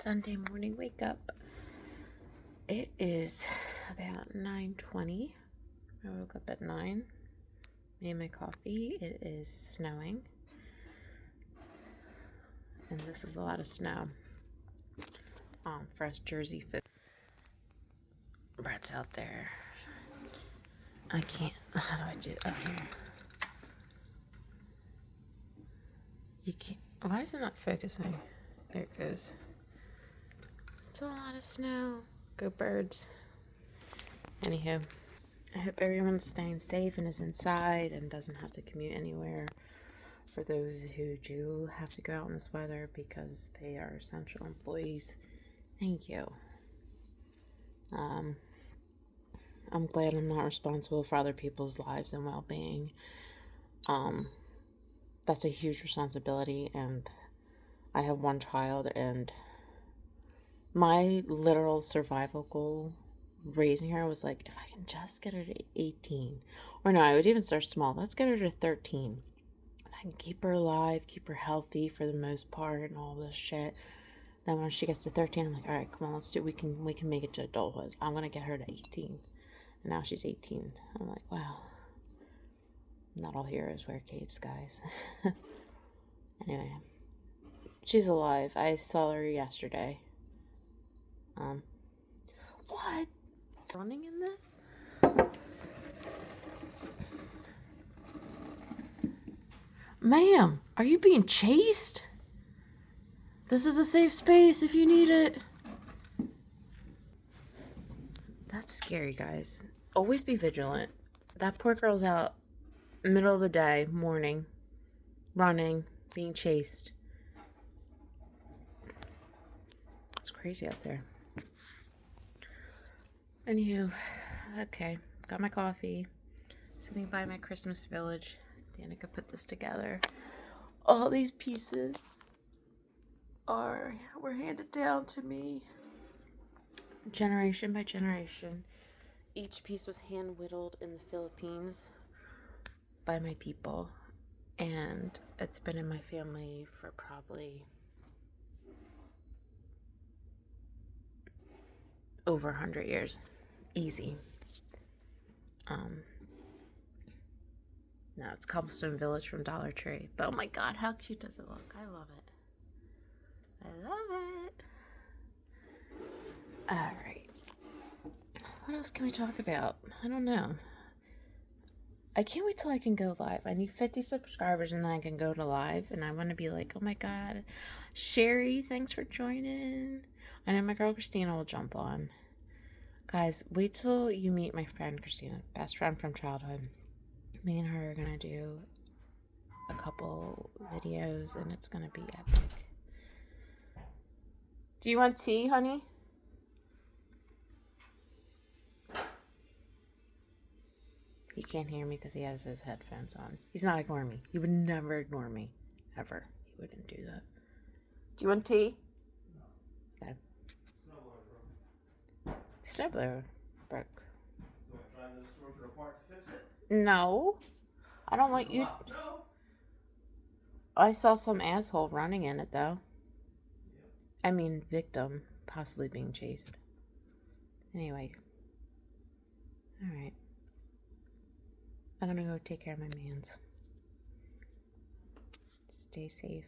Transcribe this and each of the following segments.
Sunday morning wake up. It is about 9:20. I woke up at 9. Made my coffee. It is snowing. And this is a lot of snow. Fresh Jersey food. Brett's out there. I can't. How do I do it? Oh, here. You can't. Why is it not focusing? There it goes. It's a lot of snow. Go birds. Anywho, I hope everyone's staying safe and is inside and doesn't have to commute anywhere. For those who do have to go out in this weather because they are essential employees, thank you. I'm glad I'm not responsible for other people's lives and well-being. That's a huge responsibility, and I have one child, and my literal survival goal raising her was like, if I can just get her to 18, or no, I would even start small. Let's get her to 13. I can keep her alive, keep her healthy for the most part, and all this shit. Then when she gets to 13, I'm like, all right, come on, let's do. We can make it to adulthood. I'm gonna get her to 18, and now she's 18. I'm like, wow. Not all heroes wear capes, guys. Anyway, she's alive. I saw her yesterday. What? Running in this? Ma'am, are you being chased? This is a safe space if you need it. That's scary, guys. Always be vigilant. That poor girl's out middle of the day, morning, running, being chased. It's crazy out there. Anywho, okay, got my coffee. Sitting by my Christmas village. Danica put this together. All these pieces were handed down to me generation by generation. Each piece was hand whittled in the Philippines by my people, and it's been in my family for probably over 100 years. Easy. No, it's Cobblestone Village from Dollar Tree. But oh my god, how cute does it look? I love it. I love it. Alright. What else can we talk about? I don't know. I can't wait till I can go live. I need 50 subscribers and then I can go to live. And I want to be like, oh my god. Sherry, thanks for joining. I know my girl Christina will jump on. Guys, wait till you meet my friend Christina, best friend from childhood. Me and her are gonna do a couple videos and it's gonna be epic. Do you want tea, honey? He can't hear me because he has his headphones on. He's not ignoring me. He would never ignore me. Ever. He wouldn't do that. Do you want tea? No. Okay. Snowblower broke. You want to drive those storms apart to fix it? No. I don't want you. No. I saw some asshole running in it, though. Yep. I mean, victim. Possibly being chased. Anyway. Alright. I'm gonna go take care of my mans. Stay safe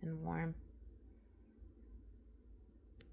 and warm.